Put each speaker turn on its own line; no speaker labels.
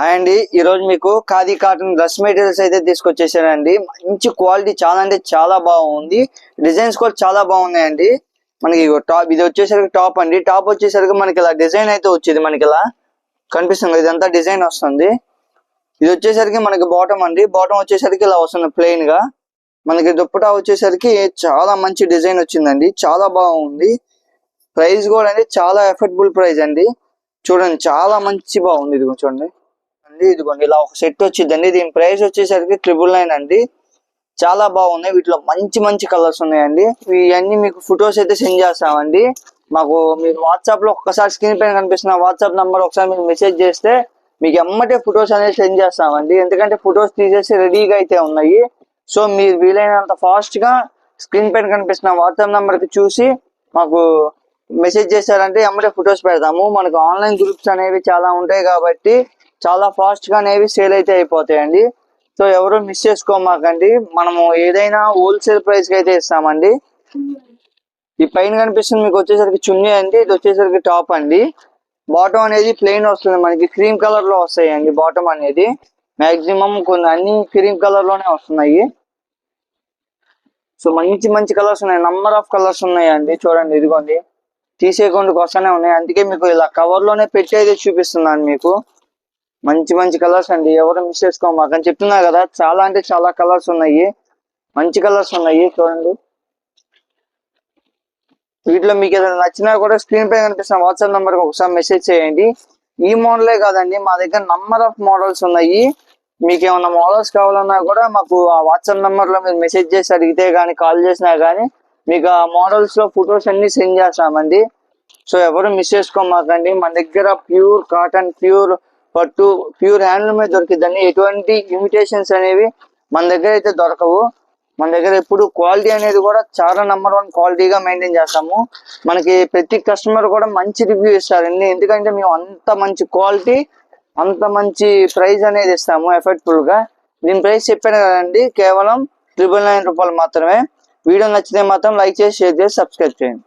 Hi అండి, ఈ రోజు మీకు ఖాదీ కాటన్ డ్రెస్ మెటీరియల్స్ అయితే తీసుకొచ్చేసానండి. మంచి క్వాలిటీ, చాలా అంటే చాలా బాగుంది. డిజైన్స్ కూడా చాలా బాగున్నాయండి. మనకి టాప్ ఇది వచ్చేసరికి టాప్ అండి. టాప్ వచ్చేసరికి మనకి ఇలా డిజైన్ అయితే వచ్చేది, మనకి ఇలా కనిపిస్తుంది. ఇదంతా డిజైన్ వస్తుంది. ఇది వచ్చేసరికి మనకి బాటమ్ అండి. బాటమ్ వచ్చేసరికి ఇలా వస్తుంది ప్లెయిన్ గా. మనకి దుప్పటా వచ్చేసరికి చాలా మంచి డిజైన్ వచ్చిందండి, చాలా బాగుంది. ప్రైస్ కూడా అండి చాలా ఎఫర్డబుల్ ప్రైస్ అండి. చూడండి, చాలా మంచి బాగుంది. ఇది చూడండి అండి, ఇదిగోండి ఇలా ఒక సెట్ వచ్చిందండి. దీని ప్రైస్ వచ్చేసరికి 999 అండి. చాలా బాగున్నాయి. వీటిలో మంచి మంచి కలర్స్ ఉన్నాయండి. ఇవన్నీ మీకు ఫొటోస్ అయితే సెండ్ చేస్తామండి. మాకు మీరు వాట్సాప్ లో ఒక్కసారి స్క్రీన్ పైన కనిపిస్తున్న వాట్సాప్ నంబర్ ఒకసారి మీరు మెసేజ్ చేస్తే మీకు ఎమ్మటే ఫొటోస్ అనేది సెండ్ చేస్తామండి. ఎందుకంటే ఫొటోస్ తీసేసి రెడీగా అయితే ఉన్నాయి. సో మీరు వీలైనంత ఫాస్ట్ గా స్క్రీన్ పైన కనిపిస్తున్న వాట్సాప్ నంబర్ కి చూసి మాకు మెసేజ్ చేశారంటే ఎమ్మటే ఫొటోస్ పెడతాము. మనకు ఆన్లైన్ గ్రూప్స్ అనేవి చాలా ఉంటాయి కాబట్టి చాలా ఫాస్ట్ గా అనేవి సేల్ అయితే అయిపోతాయండి. సో ఎవరు మిస్ చేసుకోమాకండి. మనము ఏదైనా హోల్సేల్ ప్రైస్ కి అయితే ఇస్తామండి. ఈ పైన కనిపిస్తుంది మీకు వచ్చేసరికి చున్నీ అండి. ఇది వచ్చేసరికి టాప్ అండి. బాటమ్ అనేది ప్లెయిన్ వస్తుంది, మనకి క్రీమ్ కలర్ లో వస్తాయండి. బాటమ్ అనేది మాక్సిమం కొన్ని అన్ని క్రీమ్ కలర్ లోనే వస్తున్నాయి. సో మంచి మంచి కలర్స్ ఉన్నాయి, నంబర్ ఆఫ్ కలర్స్ ఉన్నాయండి. చూడండి, ఇదిగోండి తీసేకొందుకు వస్తూనే ఉన్నాయి. అందుకే మీకు ఇలా కవర్ లోనే పెట్టి అయితే చూపిస్తున్నాను మీకు. మంచి మంచి కలర్స్ అండి, ఎవరు మిస్ చేసుకోమాకని చెప్తున్నా కదా. చాలా అంటే చాలా కలర్స్ ఉన్నాయి, మంచి కలర్స్ ఉన్నాయి. చూడండి, వీటిలో మీకు ఏదైనా నచ్చినా కూడా స్క్రీన్ పై కనిపిస్తున్న వాట్సాప్ నెంబర్ కి ఒకసారి మెసేజ్ చేయండి. ఈ మోడలే కాదండి, మా దగ్గర నంబర్ ఆఫ్ మోడల్స్ ఉన్నాయి. మీకు ఏమైనా మోడల్స్ కావాలన్నా కూడా మాకు ఆ వాట్సాప్ నెంబర్ లో మీరు మెసేజ్ చేసి అడిగితే కానీ, కాల్ చేసినా కానీ మీకు ఆ మోడల్స్ లో ఫొటోస్ అన్ని సెండ్ చేస్తామండి. సో ఎవరు మిస్ చేసుకోమాకండి. మన దగ్గర ప్యూర్ కాటన్, ప్యూర్ పట్టు, ప్యూర్ హ్యాండ్లూమే దొరికిద్దండి. ఎటువంటి ఇమిటేషన్స్ అనేవి మన దగ్గర అయితే దొరకవు. మన దగ్గర ఎప్పుడు క్వాలిటీ అనేది కూడా చాలా నంబర్ 1 క్వాలిటీగా మెయింటైన్ చేస్తాము. మనకి ప్రతి కస్టమర్ కూడా మంచి రివ్యూ ఇస్తారండి. ఎందుకంటే మేము అంత మంచి క్వాలిటీ, అంత మంచి ప్రైస్ అనేది ఇస్తాము ఎఫర్ట్ఫుల్ గా. దీని ప్రైస్ చెప్పాను కదండి, కేవలం 999 రూపాయలు మాత్రమే. వీడియో నచ్చితే మాత్రం లైక్ చేసి, షేర్ చేసి, సబ్స్క్రైబ్ చేయండి.